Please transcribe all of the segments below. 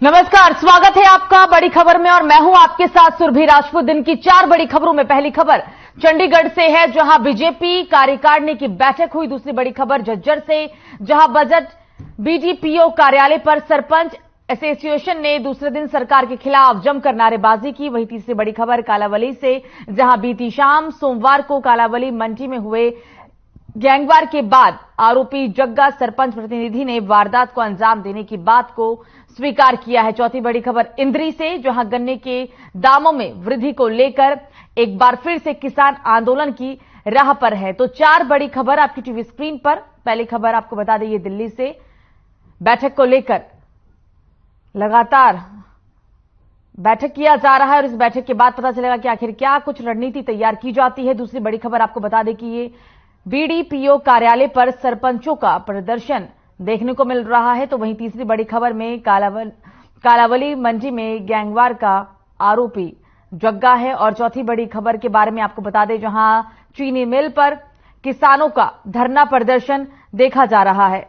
नमस्कार, स्वागत है आपका बड़ी खबर में और मैं हूं आपके साथ सुरभि राजपूत। दिन की 4 बड़ी खबरों में पहली खबर चंडीगढ़ से है, जहां बीजेपी कार्यकारिणी की बैठक हुई। दूसरी बड़ी खबर झज्जर से, जहां बजट बीडीपीओ कार्यालय पर सरपंच एसोसिएशन ने दूसरे दिन सरकार के खिलाफ जमकर नारेबाजी की। वहीं तीसरी बड़ी खबर कालावली से, जहां बीती शाम सोमवार को कालावली मंडी में हुए गैंगवार के बाद आरोपी जग्गा सरपंच प्रतिनिधि ने वारदात को अंजाम देने की बात को स्वीकार किया है। चौथी बड़ी खबर इंद्री से, जहां गन्ने के दामों में वृद्धि को लेकर एक बार फिर से किसान आंदोलन की राह पर है। तो 4 बड़ी खबर आपकी टीवी स्क्रीन पर। पहली खबर आपको बता दें, ये दिल्ली से बैठक को लेकर लगातार बैठक किया जा रहा है और इस बैठक के बाद पता चलेगा कि आखिर क्या कुछ रणनीति तैयार की जाती है। दूसरी बड़ी खबर आपको बता दें कि ये बीडीपीओ कार्यालय पर सरपंचों का प्रदर्शन देखने को मिल रहा है। तो वहीं तीसरी बड़ी खबर में कालावली मंडी में गैंगवार का आरोपी जग्गा है। और चौथी बड़ी खबर के बारे में आपको बता दें, जहां चीनी मिल पर किसानों का धरना प्रदर्शन देखा जा रहा है।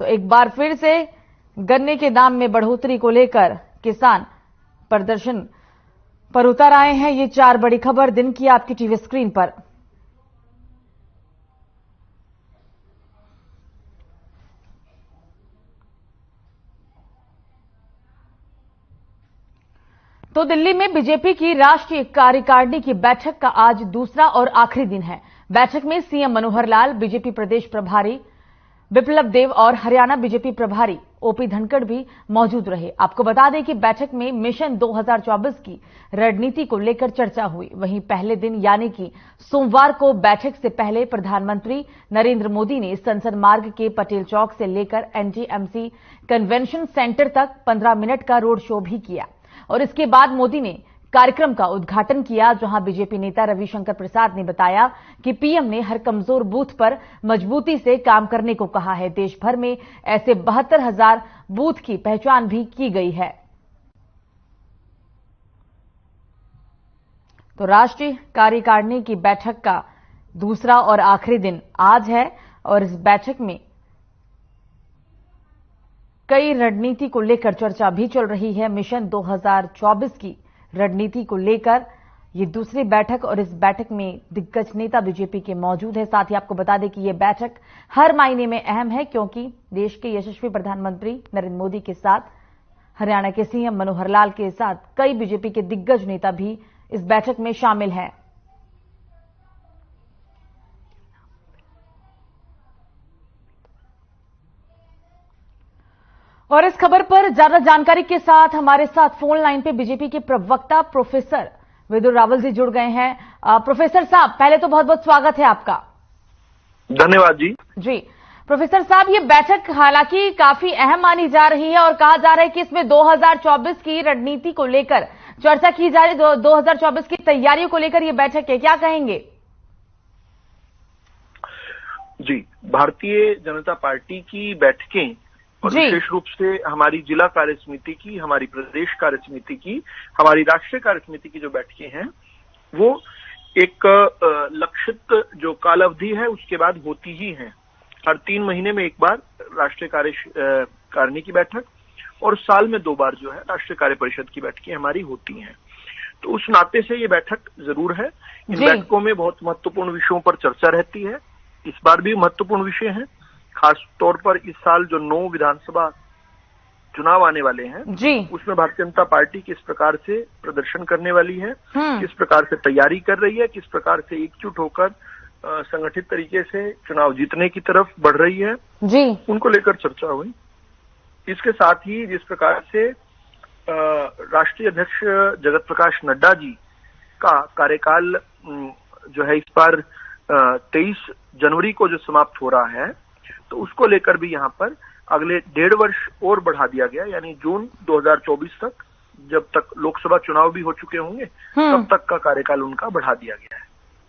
तो एक बार फिर से गन्ने के दाम में बढ़ोतरी को लेकर किसान प्रदर्शन पर उतर आए हैं। ये 4 बड़ी खबर दिन की आपकी टीवी स्क्रीन पर। तो दिल्ली में बीजेपी की राष्ट्रीय कार्यकारिणी की बैठक का आज दूसरा और आखिरी दिन है। बैठक में सीएम मनोहर लाल, बीजेपी प्रदेश प्रभारी बिप्लब देव और हरियाणा बीजेपी प्रभारी ओपी धनखड़ भी मौजूद रहे। आपको बता दें कि बैठक में मिशन 2024 की रणनीति को लेकर चर्चा हुई। वहीं पहले दिन यानी कि सोमवार को बैठक से पहले प्रधानमंत्री नरेंद्र मोदी ने संसद मार्ग के पटेल चौक से लेकर एनटीएमसी कन्वेंशन सेंटर तक 15 मिनट का रोड शो भी किया और इसके बाद मोदी ने कार्यक्रम का उद्घाटन किया, जहां बीजेपी नेता रविशंकर प्रसाद ने बताया कि पीएम ने हर कमजोर बूथ पर मजबूती से काम करने को कहा है। देश भर में ऐसे 72,000 बूथ की पहचान भी की गई है। तो राष्ट्रीय कार्यकारिणी की बैठक का दूसरा और आखिरी दिन आज है और इस बैठक में कई रणनीति को लेकर चर्चा भी चल रही है। मिशन 2024 की रणनीति को लेकर ये दूसरी बैठक और इस बैठक में दिग्गज नेता बीजेपी के मौजूद है। साथ ही आपको बता दें कि ये बैठक हर मायने में अहम है, क्योंकि देश के यशस्वी प्रधानमंत्री नरेंद्र मोदी के साथ हरियाणा के सीएम मनोहर लाल के साथ कई बीजेपी के दिग्गज नेता भी इस बैठक में शामिल हैं। और इस खबर पर ज्यादा जानकारी के साथ हमारे साथ फोन लाइन पे बीजेपी के प्रवक्ता प्रोफेसर विदुर रावल जी जुड़ गए हैं। प्रोफेसर साहब, पहले तो बहुत बहुत स्वागत है आपका। धन्यवाद जी। प्रोफेसर साहब, ये बैठक हालांकि काफी अहम मानी जा रही है और कहा जा रहा है कि इसमें 2024 की रणनीति को लेकर चर्चा की जा रही है। 2024 की तैयारियों को लेकर ये बैठक है, क्या कहेंगे? जी, भारतीय जनता पार्टी की बैठकें और विशेष रूप से हमारी जिला कार्य समिति की, हमारी प्रदेश कार्य समिति की, हमारी राष्ट्रीय कार्य समिति की जो बैठकें हैं, वो एक लक्षित जो काल अवधि है उसके बाद होती ही हैं। हर 3 महीने में एक बार राष्ट्रीय कार्यकारिणी की बैठक और साल में 2 बार जो है राष्ट्रीय कार्य परिषद की बैठकें हमारी होती हैं। तो उस नाते से ये बैठक जरूर है। इन बैठकों में बहुत महत्वपूर्ण विषयों पर चर्चा रहती है। इस बार भी महत्वपूर्ण विषय है, खास तौर पर इस साल जो 9 विधानसभा चुनाव आने वाले हैं जी, उसमें भारतीय जनता पार्टी किस प्रकार से प्रदर्शन करने वाली है, किस प्रकार से तैयारी कर रही है, किस प्रकार से एकजुट होकर संगठित तरीके से चुनाव जीतने की तरफ बढ़ रही है जी, उनको लेकर चर्चा हुई। इसके साथ ही जिस प्रकार से राष्ट्रीय अध्यक्ष जगत प्रकाश नड्डा जी का कार्यकाल जो है इस बार 23 जनवरी को जो समाप्त हो रहा है, तो उसको लेकर भी यहाँ पर अगले 1.5 वर्ष और बढ़ा दिया गया, यानी जून 2024 तक, जब तक लोकसभा चुनाव भी हो चुके होंगे तब तक का कार्यकाल उनका बढ़ा दिया गया है।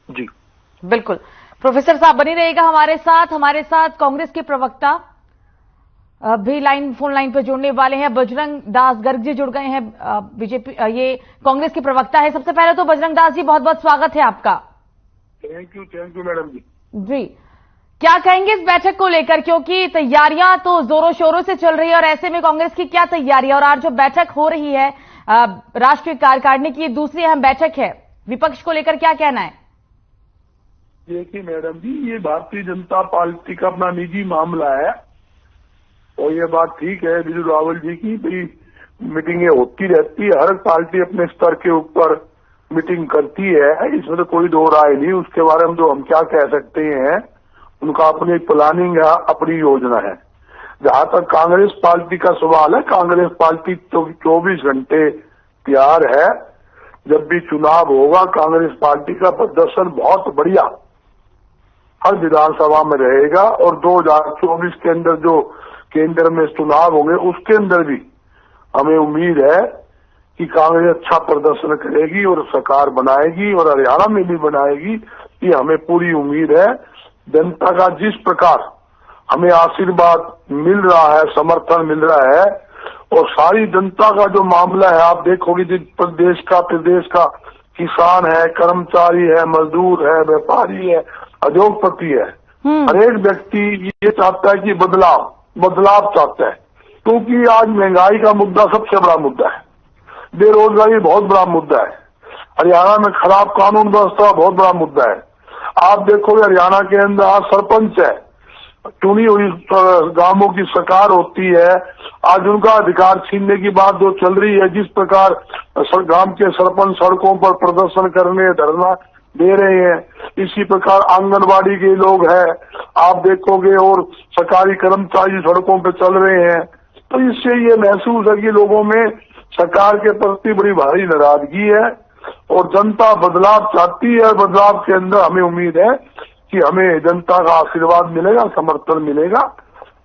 जी बिल्कुल। प्रोफेसर साहब बनी रहेगा हमारे साथ कांग्रेस के प्रवक्ता भी फोन लाइन पर जुड़ने वाले हैं। बजरंग दास गर्ग जी जुड़ गए हैं, बीजेपी ये कांग्रेस के प्रवक्ता है। सबसे पहले तो बजरंग दास जी, बहुत बहुत स्वागत है आपका। थैंक यू मैडम जी। जी, क्या कहेंगे इस बैठक को लेकर, क्योंकि तैयारियां तो जोरों शोरों से चल रही है और ऐसे में कांग्रेस की क्या तैयारी है? और आज जो बैठक हो रही है राष्ट्रीय कार्यकारिणी की, दूसरी अहम बैठक है, विपक्ष को लेकर क्या कहना है? देखिए मैडम जी, ये भारतीय जनता पार्टी का अपना निजी मामला है और ये बात ठीक है बिजू रावल जी की, भाई मीटिंगें होती रहती है, हर पार्टी अपने स्तर के ऊपर मीटिंग करती है, इसमें तो कोई दो राय नहीं। उसके बारे में जो हम क्या कह सकते हैं, उनका अपनी प्लानिंग है, अपनी योजना है। जहां तक कांग्रेस पार्टी का सवाल है, कांग्रेस पार्टी तो 24 घंटे तैयार है। जब भी चुनाव होगा कांग्रेस पार्टी का प्रदर्शन बहुत बढ़िया हर विधानसभा में रहेगा और 2024 के अंदर जो केंद्र में चुनाव होंगे उसके अंदर भी हमें उम्मीद है कि कांग्रेस अच्छा प्रदर्शन करेगी और सरकार बनाएगी और हरियाणा में भी बनाएगी, ये हमें पूरी उम्मीद है। जनता का जिस प्रकार हमें आशीर्वाद मिल रहा है, समर्थन मिल रहा है और सारी जनता का जो मामला है, आप देखोगे जिस प्रदेश का किसान है, कर्मचारी है, मजदूर है, व्यापारी है, उद्योगपति है, हर एक व्यक्ति ये चाहता है कि बदलाव चाहता है, क्योंकि आज महंगाई का मुद्दा सबसे बड़ा मुद्दा है, बेरोजगारी बहुत बड़ा मुद्दा है, हरियाणा में खराब कानून व्यवस्था बहुत बड़ा मुद्दा है। आप देखोगे हरियाणा के अंदर आज सरपंच है, चुनी हुई गांवों की सरकार होती है, आज उनका अधिकार छीनने की बात जो चल रही है, जिस प्रकार गांव के सरपंच सड़कों पर प्रदर्शन करने धरना दे रहे हैं, इसी प्रकार आंगनबाड़ी के लोग हैं, आप देखोगे, और सरकारी कर्मचारी सड़कों पर चल रहे हैं। तो इससे ये महसूस है कि लोगों में सरकार के प्रति बड़ी भारी नाराजगी है और जनता बदलाव चाहती है। बदलाव के अंदर हमें उम्मीद है कि हमें जनता का आशीर्वाद मिलेगा, समर्थन मिलेगा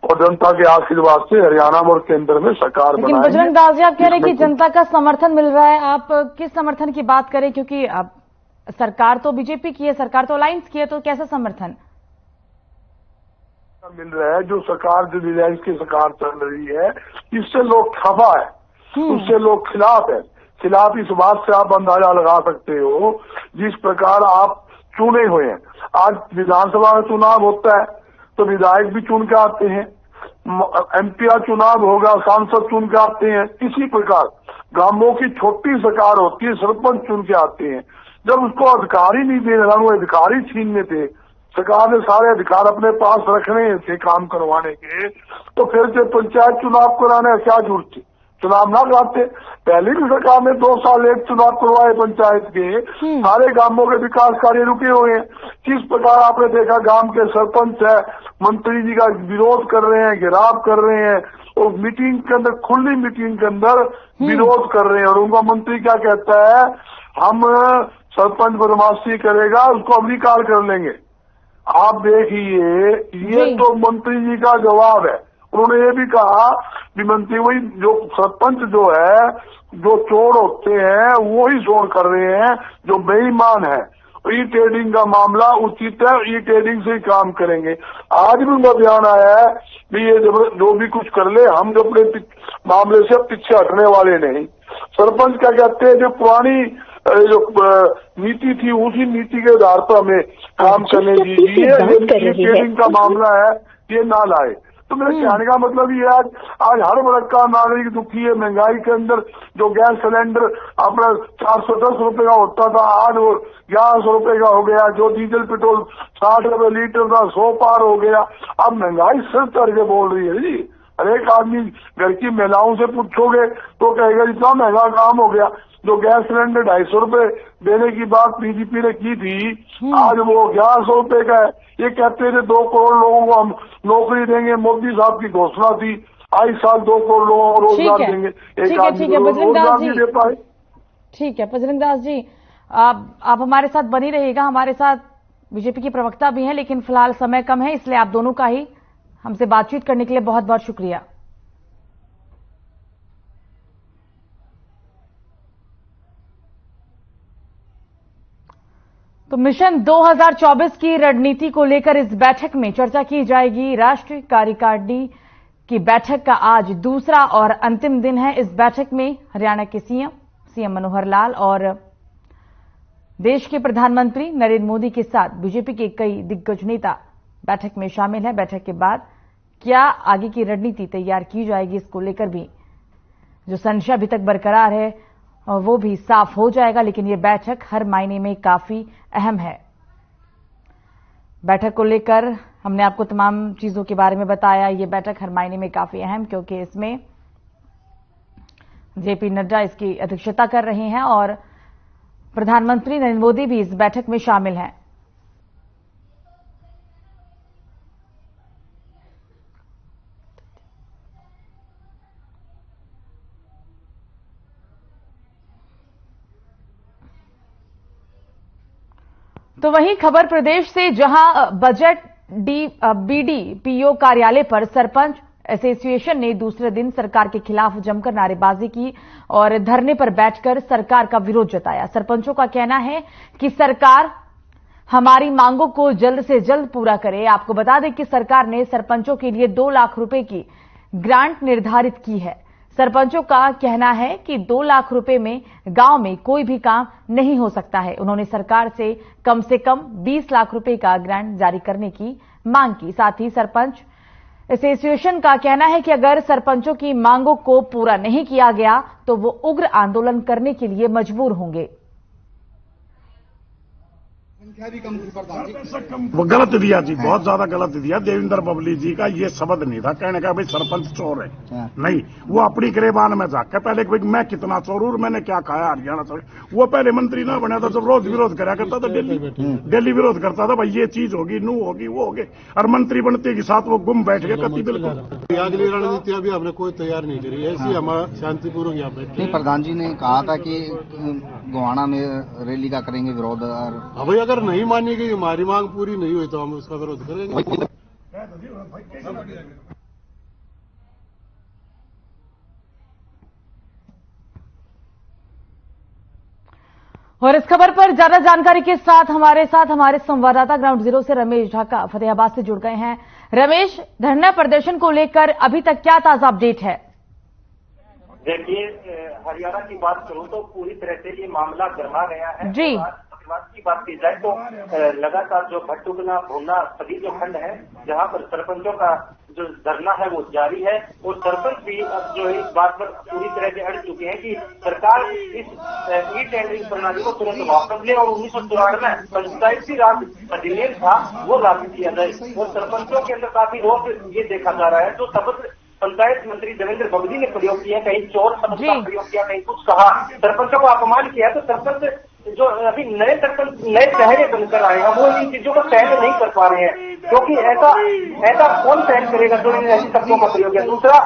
और जनता के आशीर्वाद से हरियाणा और केंद्र में सरकार बनाएंगे। लेकिन बजरंग दास जी, आप कह रहे हैं कि जनता का समर्थन मिल रहा है, आप किस समर्थन की बात करें? क्योंकि अब सरकार तो बीजेपी की है, सरकार तो अलायंस की है, तो कैसा समर्थन मिल रहा है? जो सरकार, जो रिलायंस की सरकार चल रही है, इससे लोग खफा है, उससे लोग खिलाफ है। खिलाफ इस बात से आप अंदाजा लगा सकते हो, जिस प्रकार आप चुने हुए हैं। आज विधानसभा में चुनाव होता है तो विधायक भी चुन के आते हैं, एमपीआर चुनाव होगा, सांसद चुन के आते हैं। इसी प्रकार गांवों की छोटी सरकार होती है, सरपंच चुन के आते हैं। जब उसको अधिकार ही नहीं दे रहा, वो अधिकारी छीनने थे, सरकार ने सारे अधिकार अपने पास रखने थे काम करवाने के, तो फिर से पंचायत चुनाव कराने क्या जरूरत थी? चुनाव ना कराते। पहले भी सरकार ने 2 साल एक चुनाव करवाए पंचायत के, सारे गांवों के विकास कार्य रुके हुए हैं। किस प्रकार आपने देखा, गांव के सरपंच है, मंत्री जी का विरोध कर रहे हैं, घेराव कर रहे हैं और मीटिंग के अंदर, खुली मीटिंग के अंदर विरोध कर रहे हैं। और उनका मंत्री क्या कहता है, हम सरपंच बदमाशी करेगा उसको अमलीकाल कर लेंगे। आप देखिए, ये तो मंत्री जी का जवाब है। उन्होंने ये भी कहा कि मंत्री वही जो सरपंच जो है, जो चोर होते हैं वही चोर कर रहे हैं, जो बेईमान है। ई ट्रेडिंग का मामला उचित है, ई ट्रेडिंग से ही काम करेंगे। आज भी उनका बयान आया है कि ये जो भी कुछ कर ले, हम जो अपने मामले से पीछे हटने वाले नहीं। सरपंच क्या कहते हैं, जो पुरानी जो नीति थी उसी नीति के आधार पर हमें काम करने दीजिए, ये ट्रेडिंग का मामला है ये ना लाए। तो मेरे कहने का मतलब ये आज हर वर्ग का नागरिक दुखी है। महंगाई के अंदर जो गैस सिलेंडर अपना 410 रुपए का होता था, आज वो 1100 रुपए का हो गया। जो डीजल पेट्रोल 60 रुपए लीटर था, 100 पार हो गया। अब महंगाई सिर चढ़ के बोल रही है जी। हर एक आदमी, घर की महिलाओं से पूछोगे तो कहेगा इतना महंगा काम हो गया। जो गैस सिलेंडर 250 रुपए देने की बात बीजेपी ने की थी, आज वो 1100 रुपए का है। ये कहते थे 2 करोड़ लोगों को हम नौकरी देंगे, मोदी साहब की घोषणा थी, आज साल 2 करोड़ लोगों को रोजगार देंगे। एक आदमी को रोजगार नहीं दे पाए। ठीक है बजरंग दास जी, आप हमारे साथ बनी रहिएगा। हमारे साथ बीजेपी की प्रवक्ता भी हैं, लेकिन फिलहाल समय कम है, इसलिए आप दोनों का ही हमसे बातचीत करने के लिए बहुत बहुत शुक्रिया। तो मिशन 2024 की रणनीति को लेकर इस बैठक में चर्चा की जाएगी। राष्ट्रीय कार्यकारिणी की बैठक का आज दूसरा और अंतिम दिन है। इस बैठक में हरियाणा के सीएम मनोहर लाल और देश के प्रधानमंत्री नरेंद्र मोदी के साथ बीजेपी के कई दिग्गज नेता बैठक में शामिल है। बैठक के बाद क्या आगे की रणनीति तैयार की जाएगी, इसको लेकर भी जो संशय अभी तक बरकरार है वो भी साफ हो जाएगा। लेकिन ये बैठक हर मायने में काफी अहम है। बैठक को लेकर हमने आपको तमाम चीजों के बारे में बताया। ये बैठक हर मायने में काफी अहम, क्योंकि इसमें जेपी नड्डा इसकी अध्यक्षता कर रहे हैं और प्रधानमंत्री नरेंद्र मोदी भी इस बैठक में शामिल हैं। तो वहीं खबर प्रदेश से, जहां बजट बीडीपीओ कार्यालय पर सरपंच एसोसिएशन ने दूसरे दिन सरकार के खिलाफ जमकर नारेबाजी की और धरने पर बैठकर सरकार का विरोध जताया। सरपंचों का कहना है कि सरकार हमारी मांगों को जल्द से जल्द पूरा करे। आपको बता दें कि सरकार ने सरपंचों के लिए 2 लाख रुपए की ग्रांट निर्धारित की है। सरपंचों का कहना है कि 2 लाख रुपए में गांव में कोई भी काम नहीं हो सकता है। उन्होंने सरकार से कम 20 लाख रुपए का ग्रांट जारी करने की मांग की। साथ ही सरपंच एसोसिएशन का कहना है कि अगर सरपंचों की मांगों को पूरा नहीं किया गया तो वो उग्र आंदोलन करने के लिए मजबूर होंगे। वो गलत दिया जी, बहुत ज्यादा गलत दिया। देवेंद्र बबली जी का ये शब्द नहीं था कहने का भाई सरपंच चोर है, नहीं। वो अपनी गिरेबान में जाकर पहले भाई मैं कितना चोर हूं, मैंने क्या खाया हरियाणा से। वो पहले मंत्री ना बना था, जब रोज विरोध करा करता था, दिल्ली विरोध करता था, भाई ये चीज होगी, नू होगी, वो होगी। और मंत्री बनते के साथ वो गुम बैठ गए कति। बिल्कुल अगली रणनीति अभी हमने कोई तैयार नहीं करी, ऐसी हमारा शांतिपूर्वक यहाँ बैठे। प्रधान जी ने कहा था कि गोहाना में रैली का करेंगे विरोध, और भाई अगर नहीं मानी गई, हमारी मांग पूरी नहीं हुई तो हम उसका विरोध करेंगे। और इस खबर पर ज्यादा जानकारी के साथ हमारे संवाददाता ग्राउंड जीरो से रमेश ढाका फतेहाबाद से जुड़ गए हैं। रमेश, धरना प्रदर्शन को लेकर अभी तक क्या ताजा अपडेट है? देखिए, हरियाणा की बात करूं तो पूरी तरह से ये मामला गर्मा गया है जी। की बात की जाए तो लगातार जो भट्टुगना भूना सभी जो खंड है जहां पर सरपंचों का जो धरना है वो जारी है। और सरपंच भी अब जो इस बात पर पूरी तरह से अड़ चुके हैं कि सरकार इस ई टेंडरिंग प्रणाली को तुरंत वापस ले और 1994 में पंचायती राज अधिनियम था वो लागू किया जाए। और सरपंचों के अंदर काफी रोष ये देखा जा रहा है। जो शब्द पंचायत मंत्री देवेंद्र बबली ने प्रयोग किया, कहीं चोर शब्द का प्रयोग किया, कहीं कुछ कहा, सरपंचों को अपमान किया, तो सरपंच जो अभी नए सरपंच नए चेहरे बनकर आए हैं वो इन चीजों को सहन नहीं कर पा रहे हैं, क्योंकि ऐसा कौन सहन करेगा जो इन ऐसी शब्दों का प्रयोग है। दूसरा,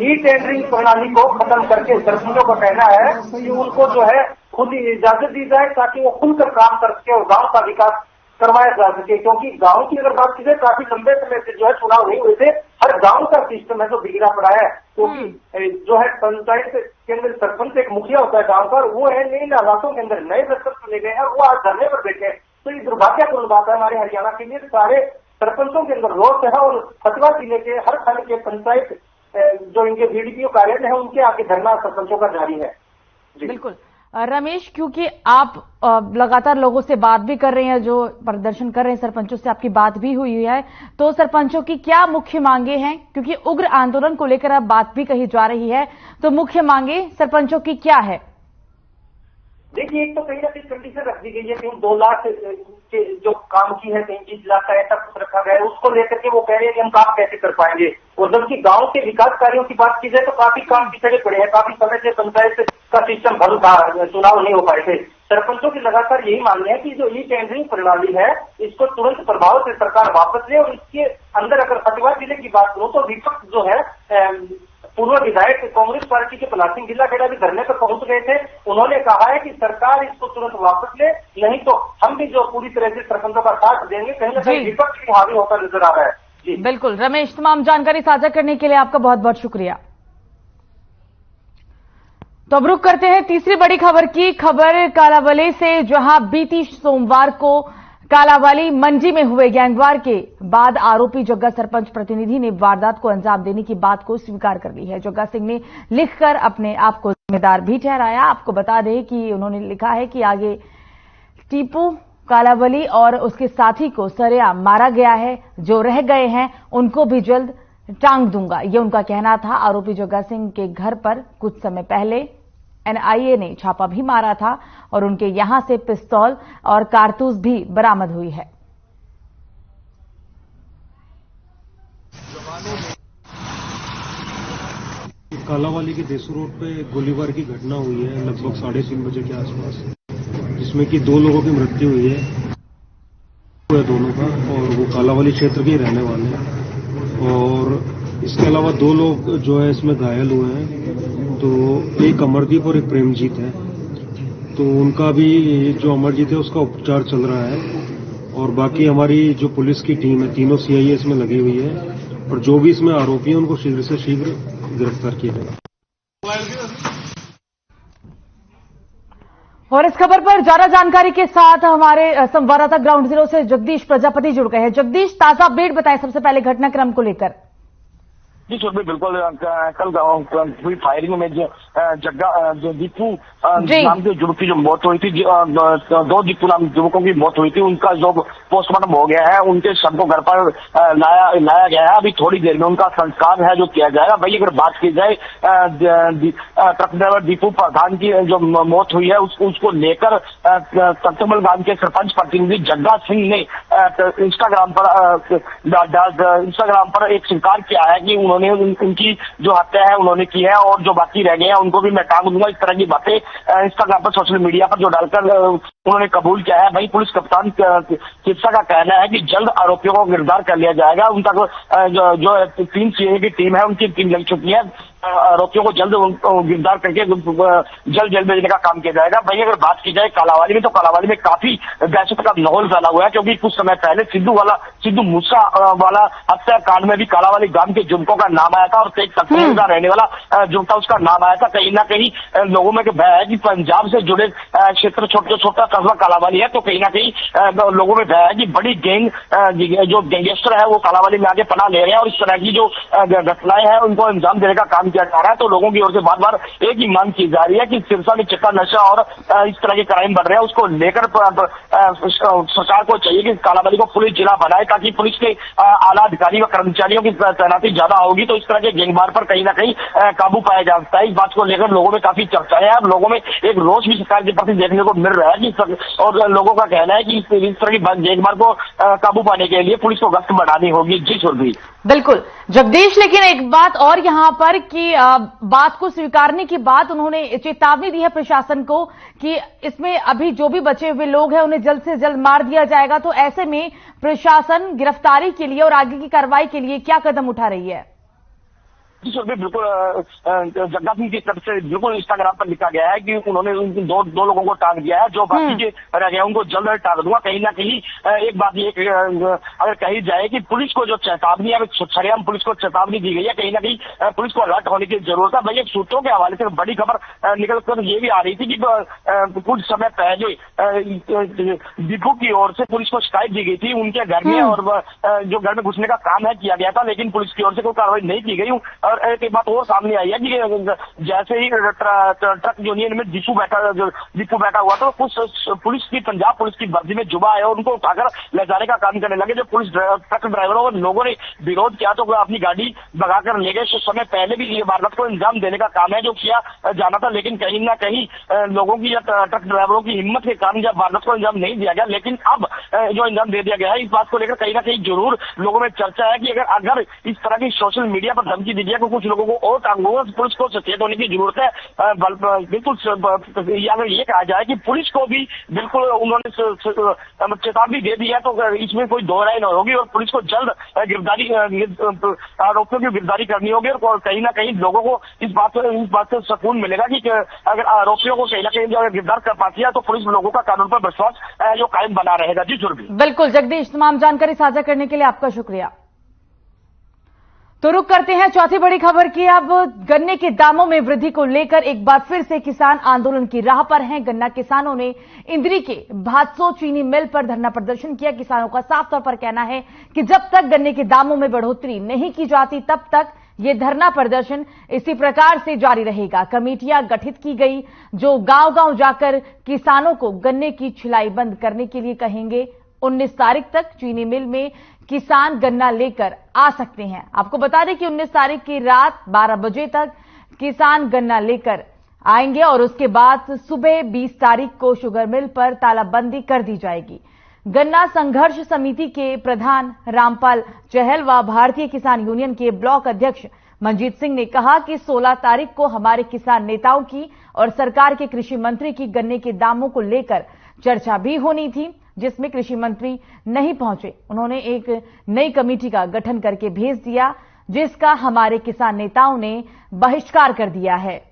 ई टेंडरिंग प्रणाली को खत्म करके सरपंचों का कहना है कि उनको जो है खुद इजाजत दी जाए ताकि वो खुलकर काम कर सके और गाँव का विकास करवाया जा सके। क्योंकि गांव की अगर बात की जाए, काफी लंबे समय से जो है चुनाव नहीं हुए थे, हर गांव का सिस्टम है जो बिगड़ा पड़ा है। क्योंकि जो है पंचायत के अंदर सरपंच एक मुखिया होता है गांव का, वो है इन हालातों के अंदर नए सरपंच चुने गए हैं और वो आज धरने पर बैठे। तो ये दुर्भाग्यपूर्ण बात है हमारे हरियाणा के लिए। सारे सरपंचों के अंदर रोष है और फतवा जिले के हर खंड के पंचायत जो इनके बीडीपीओ कार्यालय है उनके आगे धरना सरपंचों का जारी है। बिल्कुल रमेश, क्योंकि आप लगातार लोगों से बात भी कर रहे हैं, जो प्रदर्शन कर रहे हैं सरपंचों से आपकी बात भी हुई है, तो सरपंचों की क्या मुख्य मांगे हैं? क्योंकि उग्र आंदोलन को लेकर अब बात भी कही जा रही है, तो मुख्य मांगे सरपंचों की क्या है? देखिए, एक तो कहीं ना कहीं कंडीशन रख दी गई है, कहीं 2 लाख के जो काम की है, कहीं 20 लाख का ऐसा कुछ रखा गया है। उसको लेकर के वो कह रहे हैं कि हम काम कैसे कर पाएंगे। और जबकि गांव के विकास कार्यों की बात की जाए तो काफी काम पिछड़े पड़े हैं, काफी समय से पंचायत का सिस्टम बंद था, चुनाव नहीं हो पाए थे। सरपंचों की लगातार यही मांग है कि जो ई टेंडरिंग प्रणाली है इसको तुरंत प्रभाव से सरकार वापस ले। और इसके अंदर अगर फतेहाबाद जिले की बात करूं तो विपक्ष जो है पूर्व विधायक कांग्रेस पार्टी के पलासिंग जिला खेड़ा भी धरने पर पहुंच गए थे। उन्होंने कहा है कि सरकार इसको तुरंत वापस ले, नहीं तो हम भी जो पूरी तरह से सरपंचों का साथ देंगे। कहीं ना कहीं विपक्ष भी हावी होता नजर आ रहा है। जी बिल्कुल रमेश, तमाम जानकारी साझा करने के लिए आपका बहुत बहुत शुक्रिया। तो अब रुक करते हैं तीसरी बड़ी खबर की। खबर कालावली से, जहां बीती सोमवार को कालावली मंडी में हुए गैंगवार के बाद आरोपी जग्गा सरपंच प्रतिनिधि ने वारदात को अंजाम देने की बात को स्वीकार कर ली है। जग्गा सिंह ने लिखकर अपने आप को जिम्मेदार भी ठहराया। आपको बता दें कि उन्होंने लिखा है कि आगे टीपू कालावली और उसके साथी को सरेआम मारा गया है। जो रह गए हैं उनको भी जल्द टांग दूंगा, ये उनका कहना था। आरोपी जग्गा सिंह के घर पर कुछ समय पहले एनआईए ने छापा भी मारा था और उनके यहां से पिस्तौल और कारतूस भी बरामद हुई है। कालावाली के देसू रोड पे गोलीबार की घटना हुई है लगभग 3:30 बजे के आसपास, जिसमें कि 2 लोगों की मृत्यु हुई है दोनों का, और वो कालावाली क्षेत्र के रहने वाले हैं। और इसके अलावा 2 लोग जो है इसमें घायल हुए हैं, तो एक अमरदीप और एक प्रेमजीत है। तो उनका भी, जो अमरजीत है उसका उपचार चल रहा है। और बाकी हमारी जो पुलिस की टीम है, तीनों सीआईए इसमें लगी हुई है, और जो भी इसमें आरोपी हैं उनको शीघ्र से शीघ्र गिरफ्तार किया जाएगा। और इस खबर पर ज्यादा जानकारी के साथ हमारे संवाददाता ग्राउंड जीरो से जगदीश प्रजापति जुड़ गए हैं। जगदीश, ताजा अपडेट बताएं सबसे पहले घटनाक्रम को लेकर। जी सुरभि, बिल्कुल कल हुई फायरिंग में जो दीपू नाम के युवक की जो मौत हुई थी, 2 दीपू नाम युवकों की मौत हुई थी, उनका जो पोस्टमार्टम हो गया है, उनके शव को घर पर लाया गया है। अभी थोड़ी देर में उनका संस्कार है जो किया जाएगा। भाई अगर बात की जाए ट्रक ड्राइवर दीपू प्रधान की जो मौत हुई है उसको लेकर तख्तमल गांव के सरपंच प्रतिनिधि जग्गा सिंह ने इंस्टाग्राम पर एक स्वीकार किया है कि उन्होंने उनकी जो हत्या है उन्होंने की है, और जो बाकी रह गए हैं उनको भी मैं टांग दूंगा। इस तरह की बातें इंस्टाग्राम पर, सोशल मीडिया पर जो डालकर उन्होंने कबूल किया है। वहीं पुलिस कप्तान चिकित्सा का कहना है कि जल्द आरोपियों को गिरफ्तार कर लिया जाएगा। उन तक जो 3 सीआईए की टीम है उनकी टीम लग चुकी है। आरोपियों को जल्द गिरफ्तार करके जल्द जेल भेजने का काम किया जाएगा। वहीं अगर बात की जाए कालावाली में, तो कालावाली में काफी दहशत का माहौल फैला हुआ है, क्योंकि कुछ समय पहले सिद्धू मूसा वाला हत्याकांड में भी कालावाली गांव के युवकों का नाम आया था, और तेज तकनीक का रहने वाला जो था उसका नाम आया था। कहीं ना कहीं लोगों में भय है कि पंजाब से जुड़े क्षेत्र छोटा कस्बा कालावाली है, तो कहीं ना कहीं लोगों में भय है कि बड़ी गैंग जो गैंगस्टर है वो कालावाली में आगे पनाह ले रहे हैं, और इस तरह की जो घटनाएं हैं उनको अंजाम देने का काम किया जा रहा है। तो लोगों की ओर से बार बार एक ही मांग की जा रही है कि सिरसा में चिट्टा नशा और इस तरह के क्राइम बढ़ रहे हैं, उसको लेकर सरकार को चाहिए कि कालावाली को पुलिस जिला बनाए, ताकि पुलिस के आला अधिकारी व कर्मचारियों की तैनाती ज्यादा होगी तो इस तरह के गैंगवार पर कहीं ना कहीं काबू पाया जा सकता है। इस बात को लेकर लोगों में काफी चर्चाएं हैं। अब लोगों में एक रोष भी सरकार के प्रति देखने को मिल रहा है कि, और लोगों का कहना है कि इस तरह की गैंगवार को काबू पाने के लिए पुलिस को गश्त बढ़ानी होगी। जी सुरभि। बिल्कुल जगदीश, लेकिन एक बात और यहां पर कि बात को स्वीकारने के बाद उन्होंने चेतावनी दी है प्रशासन को कि इसमें अभी जो भी बचे हुए लोग हैं उन्हें जल्द से जल्द मार दिया जाएगा। तो ऐसे में प्रशासन गिरफ्तारी के लिए और आगे की कार्रवाई के लिए क्या कदम उठा रही है? जी सुरभि, बिल्कुल जग्गा सिंह की तरफ से बिल्कुल इंस्टाग्राम पर लिखा गया है कि उन्होंने दो लोगों को टांग दिया है, जो बाकी के रह गए उनको जल्द टांग दूंगा। कहीं ना कहीं एक बात ये अगर कही जाए कि पुलिस को जो चेतावनी है, सरेआम पुलिस को चेतावनी दी गई है, कहीं ना कहीं पुलिस को अलर्ट होने की जरूरत है। भाई एक सूत्रों के हवाले से बड़ी खबर निकल कर ये भी आ रही थी कि कुछ समय पहले दीपू की ओर से पुलिस को शिकायत दी गई थी उनके घर में, और जो घर में घुसने का काम है किया गया था, लेकिन पुलिस की ओर से कोई कार्रवाई नहीं की गई। और एक बात और सामने आई है कि जैसे ही ट्रक यूनियन में दीपू बैठा हुआ तो कुछ पुलिस की, पंजाब पुलिस की वर्दी में जुबा है और उनको उठाकर ले जाने का काम करने लगे। जो पुलिस ट्रक ड्राइवरों और लोगों ने विरोध किया तो अपनी गाड़ी भगाकर ले गए। कुछ समय पहले भी ये वारदात को अंजाम देने का काम है जो किया जाना था, लेकिन कहीं ना कहीं लोगों की या ट्रक ड्राइवरों की हिम्मत के कारण जब वारदात को अंजाम नहीं दिया गया, लेकिन अब जो अंजाम दे दिया गया है, इस बात को लेकर कहीं ना कहीं जरूर लोगों में चर्चा है कि अगर इस तरह की सोशल मीडिया पर धमकी दी गई तो कुछ लोगों को और टांगों, पुलिस को सचेत होने की जरूरत है। बिल्कुल अगर ये कहा जाए कि पुलिस को भी बिल्कुल उन्होंने चेतावनी दे दी है, तो इसमें कोई दो राय न होगी और पुलिस को जल्द आरोपियों की गिरफ्तारी करनी होगी। और कहीं ना कहीं लोगों को इस बात से सुकून मिलेगा कि अगर आरोपियों को कहीं ना कहीं गिरफ्तार कर पाती है तो पुलिस लोगों का कानून पर विश्वास जो कायम बना रहेगा। जी सुरभि। बिल्कुल जगदीश, तमाम जानकारी साझा करने के लिए आपका शुक्रिया। तो रुक करते हैं चौथी बड़ी खबर की। अब गन्ने के दामों में वृद्धि को लेकर एक बार फिर से किसान आंदोलन की राह पर हैं। गन्ना किसानों ने इंद्री के भादसो चीनी मिल पर धरना प्रदर्शन किया। किसानों का साफ तौर पर कहना है कि जब तक गन्ने के दामों में बढ़ोतरी नहीं की जाती तब तक ये धरना प्रदर्शन इसी प्रकार से जारी रहेगा। कमेटियां गठित की गई जो गांव-गांव जाकर किसानों को गन्ने की छिलाई बंद करने के लिए कहेंगे। 19 तारीख तक चीनी मिल में किसान गन्ना लेकर आ सकते हैं। आपको बता दें कि 19 तारीख की रात 12 बजे तक किसान गन्ना लेकर आएंगे और उसके बाद सुबह 20 तारीख को शुगर मिल पर तालाबंदी कर दी जाएगी। गन्ना संघर्ष समिति के प्रधान रामपाल चहल व भारतीय किसान यूनियन के ब्लॉक अध्यक्ष मंजीत सिंह ने कहा कि 16 तारीख को हमारे किसान नेताओं की और सरकार के कृषि मंत्री की गन्ने के दामों को लेकर चर्चा भी होनी थी, जिसमें कृषि मंत्री नहीं पहुंचे। उन्होंने एक नई कमेटी का गठन करके भेज दिया, जिसका हमारे किसान नेताओं ने बहिष्कार कर दिया है।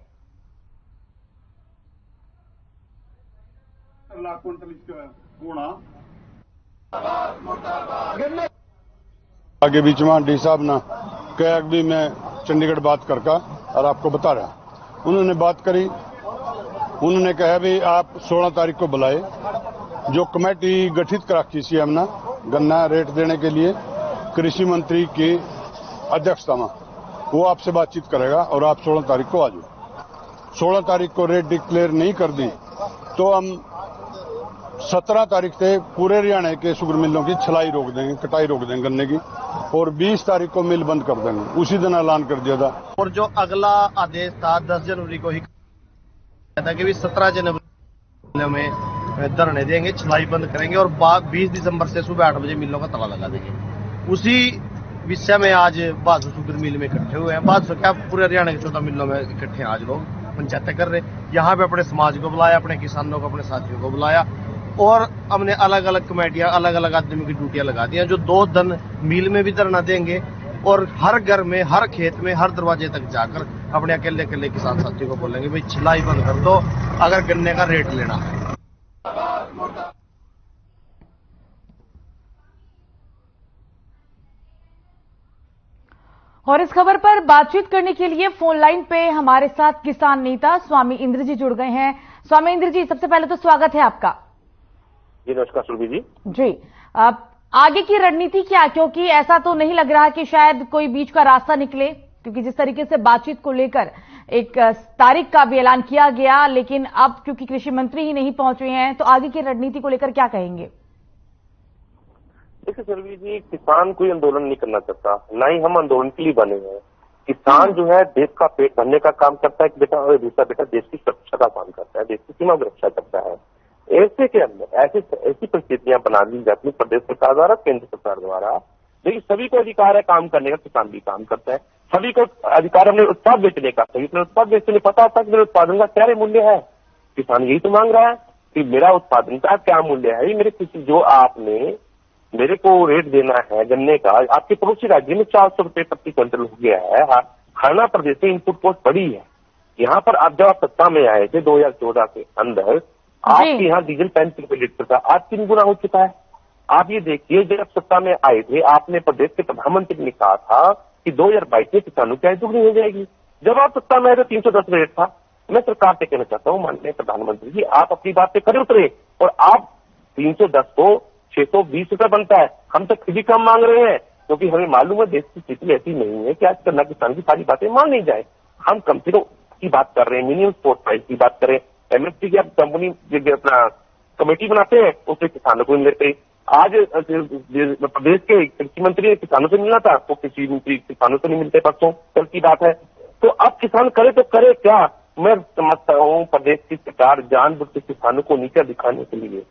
आगे बीच में डी साहब ना कह भी मैं चंडीगढ़ बात करका और आपको बता रहा। उन्होंने बात करी, उन्होंने कहा भी आप 16 तारीख को बुलाए, जो कमेटी गठित करा की सीएम ना गन्ना रेट देने के लिए कृषि मंत्री की अध्यक्षता में, वो आपसे बातचीत करेगा और आप 16 तारीख को आ जाओ। 16 तारीख को रेट डिक्लेयर नहीं कर दी तो हम 17 तारीख से पूरे हरियाणा के शुगर मिलों की छलाई रोक देंगे, कटाई रोक देंगे गन्ने की, और 20 तारीख को मिल बंद कर देंगे। उसी दिन ऐलान कर दिया था। और जो अगला आदेश था 10 जनवरी को ही था कि 17 जनवरी में धरने देंगे, छलाई बंद करेंगे और 20 दिसंबर से सुबह 8 बजे मिलों का ताला लगा देंगे। उसी विषय में आज बहादुर शुगर मिल में इकट्ठे हुए हैं। बहादुर क्या पूरे हरियाणा के 14 मिलों में इकट्ठे आज लोग पंचायतें कर रहे। यहाँ पे अपने समाज को बुलाया, अपने किसानों को, अपने साथियों को बुलाया और हमने अलग अलग कमेटियां, अलग अलग आदमी की ड्यूटियां लगा दी हैं, जो 2 दिन मिल में भी धरना देंगे और हर घर में, हर खेत में, हर दरवाजे तक जाकर अपने अकेले अकेले किसान साथियों को बोलेंगे भाई छिलाई बंद कर दो अगर गन्ने का रेट लेना है। और इस खबर पर बातचीत करने के लिए फोन लाइन पे हमारे साथ किसान नेता स्वामी इंद्र जी जुड़ गए हैं। स्वामी इंद्र जी, सबसे पहले तो स्वागत है आपका। जी नमस्कार सुरभि जी। जी, आगे की रणनीति क्या, क्योंकि ऐसा तो नहीं लग रहा कि शायद कोई बीच का रास्ता निकले, क्योंकि जिस तरीके से बातचीत को लेकर एक तारीख का भी ऐलान किया गया, लेकिन अब क्योंकि कृषि मंत्री ही नहीं पहुंचे हैं, तो आगे की रणनीति को लेकर क्या कहेंगे? देखिए सुरभि जी, किसान कोई आंदोलन नहीं करना चाहता, ना ही हम आंदोलन के लिए बने हैं। किसान जो है देश का पेट भरने का काम करता है बेटा, और दूसरा बेटा देश की सुरक्षा का काम करता है, देश की सीमा की रक्षा करता है। ऐसे के अंदर ऐसी परिस्थितियां बना दी जाती है प्रदेश सरकार द्वारा, केंद्र सरकार द्वारा। देखिए सभी को अधिकार है काम करने का, किसान भी काम करता है, सभी को अधिकार अपने उत्पाद बेचने का। सभी अपने उत्पाद बेचने पता होता है कि मेरे उत्पादन का क्या मूल्य है। किसान यही तो मांग रहा है कि मेरा उत्पादन का क्या मूल्य है। मेरे किसी जो आपने मेरे को रेट देना है गन्ने का, आपके पड़ोसी राज्य में 400 रुपए प्रति क्विंटल हो गया है। हरियाणा प्रदेश में इनपुट कॉस्ट बढ़ी है। यहाँ पर आप जब सत्ता में आए थे 2014 के अंदर, आपके यहाँ डीजल 35 रुपए लीटर था, आज 3 गुना हो चुका है। आप ये देखिए, जब सत्ता में आए थे आपने प्रदेश के प्रधानमंत्री ने कहा था कि 2022 में किसानों की आय दुगनी हो जाएगी। जब आप सत्ता में आए तो 310 रेट था। मैं सरकार से कहना चाहता हूँ माननीय प्रधानमंत्री जी, आप अपनी बात पे खड़े उतरे और आप 310 को 620 रुपए बनता है। हम तो खुद ही कम मांग रहे हैं, क्योंकि हमें मालूम है देश की स्थिति ऐसी नहीं है कि आज गन्ना किसान की सारी बातें मान नहीं जाए। हम कम से कम की बात कर रहे हैं, मिनिमम सपोर्ट प्राइस की बात करें। एमएसपी की आप कंपनी अपना कमेटी बनाते हैं, उससे किसानों को मिलते। आज प्रदेश के कृषि मंत्री ने किसानों से मिलना था, वो कृषि मंत्री किसानों से नहीं मिलते, परसों कल की बात है। तो अब किसान करे तो करे क्या? मैं समझता हूँ प्रदेश की सरकार जानबूझ के किसानों को नीचा दिखाने के लिए,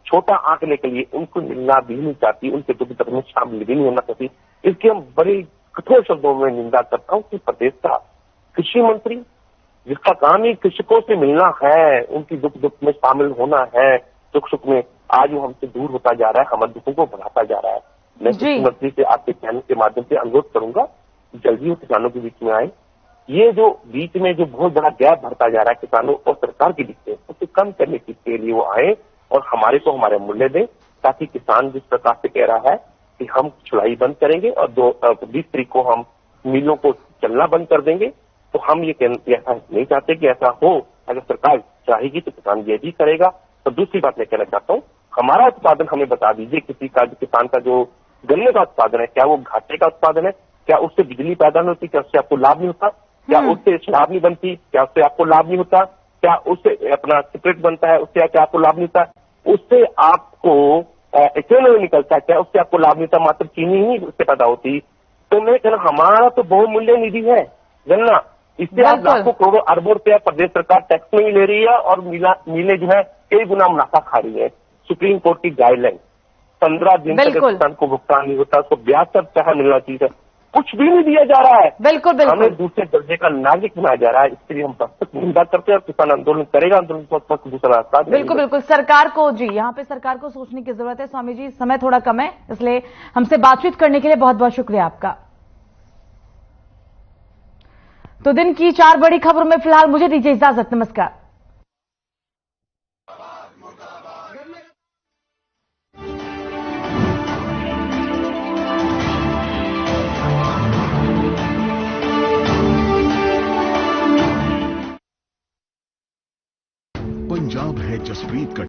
छोटा आंकने के लिए उनको मिलना भी नहीं चाहती, उनके दुख दर्द में शामिल भी नहीं होना चाहती। इसकी हम बड़े कठोर शब्दों में निंदा करता हूँ कि प्रदेश का कृषि मंत्री, जिसका काम ही कृषकों से मिलना है, उनकी दुख में शामिल होना है, सुख सुख में, आज वो हमसे दूर होता जा रहा है, हमारे दुखों को बढ़ाता जा रहा है। मैं कृषि मंत्री से आपके चैनल के माध्यम से अनुरोध करूंगा जल्दी वो किसानों के बीच में आए। ये जो बीच में जो बहुत बड़ा गैप भरता जा रहा है किसानों और सरकार के बीच में, उसे कम करने के लिए वो आए और हमारे को हमारे मूल्य दें, ताकि किसान जिस प्रकार से कह रहा है कि हम चुलाई बंद करेंगे और 20 तारीख को हम मिलों को चलना बंद कर देंगे, तो हम ये ऐसा नहीं चाहते कि ऐसा हो। अगर सरकार चाहेगी तो किसान ये भी करेगा। तो दूसरी बात मैं कहना चाहता हूँ, हमारा उत्पादन हमें बता दीजिए, किसी का किसान का जो गन्ने का उत्पादन है, क्या वो घाटे का उत्पादन है, क्या उससे बिजली पैदा नहीं होती? क्या उससे आपको लाभ नहीं होता? क्या उससे शराब नहीं बनती? क्या उससे आपको लाभ नहीं होता? क्या उससे अपना सिगरेट बनता है? उससे क्या आपको लाभ नहीं होता? उससे आपको इथेनॉल निकलता है, क्या उससे आपको लाभ नहीं होता? मात्र चीनी ही उससे पैदा होती। तो मैं कहना हमारा तो बहुमूल्य निधि है गन्ना, इससे आप लाखों करोड़ों अरबों रुपया प्रदेश सरकार टैक्स में ही ले रही है और मिलें जो है कई गुना मुनाफा खा रही है। सुप्रीम कोर्ट की गाइडलाइन 15 दिन तक किसान को भुगतान नहीं होता, उसको ब्याज पर पैसा मिलना चाहिए, कुछ भी नहीं दिया जा रहा है। बिल्कुल हमें दूसरे दर्जे का नागरिक बनाया जा रहा है। इसके लिए हम सख्त निंदा करते हैं और किसान आंदोलन करेगा, आंदोलन को दूसरा रास्ता। बिल्कुल सरकार को जी यहाँ पे सरकार को सोचने की जरूरत है। स्वामी जी समय थोड़ा कम है, इसलिए हमसे बातचीत करने के लिए बहुत बहुत शुक्रिया आपका। तो दिन की 4 बड़ी खबरों में फिलहाल मुझे दीजिए इजाजत, नमस्कार।